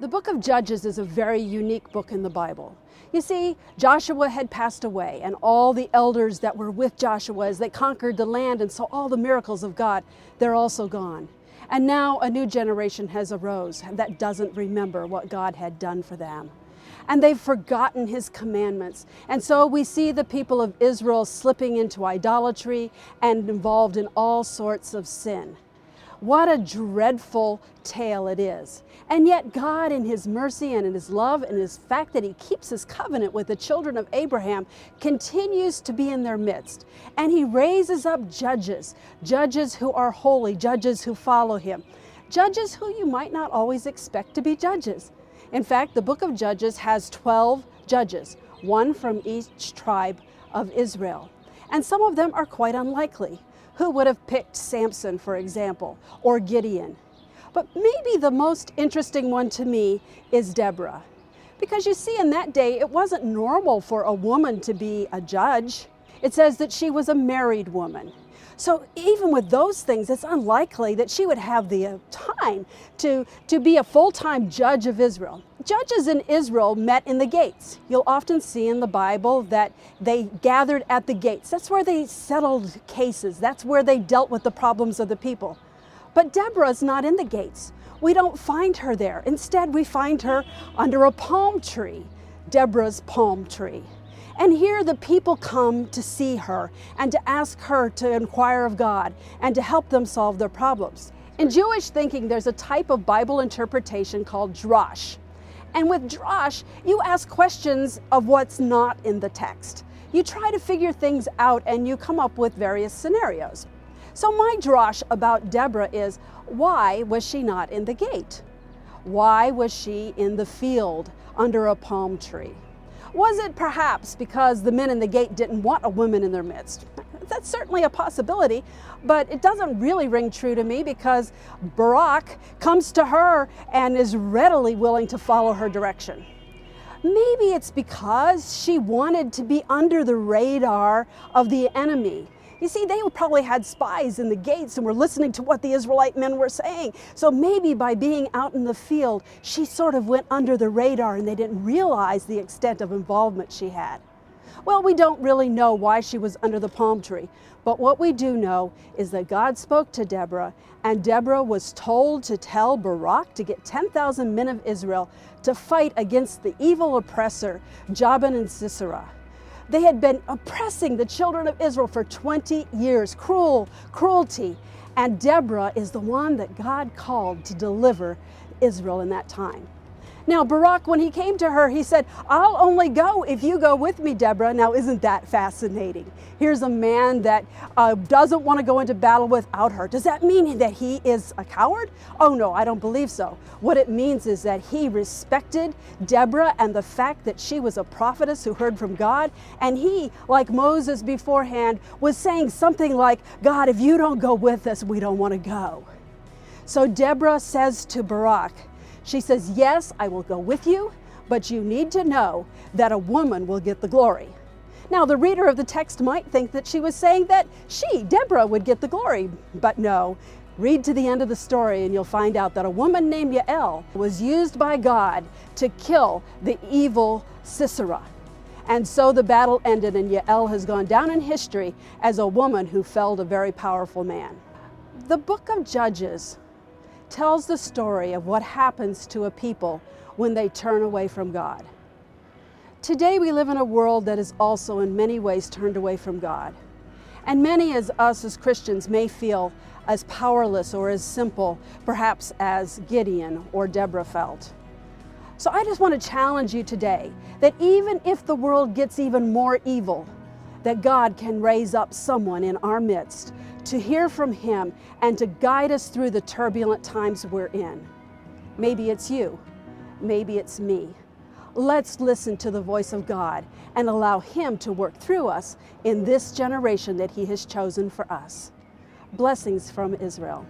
The book of Judges is a very unique book in the Bible. You see, Joshua had passed away, and all the elders that were with Joshua as they conquered the land and saw all the miracles of God, they're also gone. And now a new generation has arose that doesn't remember what God had done for them. And they've forgotten His commandments. And so we see the people of Israel slipping into idolatry and involved in all sorts of sin. What a dreadful tale it is. And yet God, in His mercy and in His love and His fact that He keeps His covenant with the children of Abraham, continues to be in their midst. And He raises up judges, judges who are holy, judges who follow Him, judges who you might not always expect to be judges. In fact, the book of Judges has 12 judges, one from each tribe of Israel. And some of them are quite unlikely. Who would have picked Samson, for example, or Gideon? But maybe the most interesting one to me is Deborah. Because you see, in that day, it wasn't normal for a woman to be a judge. It says that she was a married woman. So even with those things, it's unlikely that she would have the time to be a full-time judge of Israel. Judges in Israel met in the gates. You'll often see in the Bible that they gathered at the gates. That's where they settled cases. That's where they dealt with the problems of the people. But Deborah's not in the gates. We don't find her there. Instead, we find her under a palm tree, Deborah's palm tree. And here the people come to see her and to ask her to inquire of God and to help them solve their problems. In Jewish thinking, there's a type of Bible interpretation called drash. And with drash, you ask questions of what's not in the text. You try to figure things out and you come up with various scenarios. So my drash about Deborah is, why was she not in the gate? Why was she in the field under a palm tree? Was it perhaps because the men in the gate didn't want a woman in their midst? That's certainly a possibility, but it doesn't really ring true to me because Barak comes to her and is readily willing to follow her direction. Maybe it's because she wanted to be under the radar of the enemy. You see, they probably had spies in the gates and were listening to what the Israelite men were saying. So maybe by being out in the field, she sort of went under the radar and they didn't realize the extent of involvement she had. Well, we don't really know why she was under the palm tree, but what we do know is that God spoke to Deborah, and Deborah was told to tell Barak to get 10,000 men of Israel to fight against the evil oppressor, Jabin and Sisera. They had been oppressing the children of Israel for 20 years, cruelty. And Deborah is the one that God called to deliver Israel in that time. Now, Barak, when he came to her, he said, I'll only go if you go with me, Deborah. Now, isn't that fascinating? Here's a man that doesn't want to go into battle without her. Does that mean that he is a coward? Oh, no, I don't believe so. What it means is that he respected Deborah and the fact that she was a prophetess who heard from God. And he, like Moses beforehand, was saying something like, God, if you don't go with us, we don't want to go. So Deborah says to Barak, she says, yes, I will go with you, but you need to know that a woman will get the glory. Now, the reader of the text might think that she was saying that she, Deborah, would get the glory, but no. Read to the end of the story and you'll find out that a woman named Yael was used by God to kill the evil Sisera. And so the battle ended and Yael has gone down in history as a woman who felled a very powerful man. The book of Judges tells the story of what happens to a people when they turn away from God. Today we live in a world that is also in many ways turned away from God. And many of us as Christians may feel as powerless or as simple, perhaps as Gideon or Deborah felt. So I just want to challenge you today that even if the world gets even more evil, that God can raise up someone in our midst to hear from Him and to guide us through the turbulent times we're in. Maybe it's you, maybe it's me. Let's listen to the voice of God and allow Him to work through us in this generation that He has chosen for us. Blessings from Israel.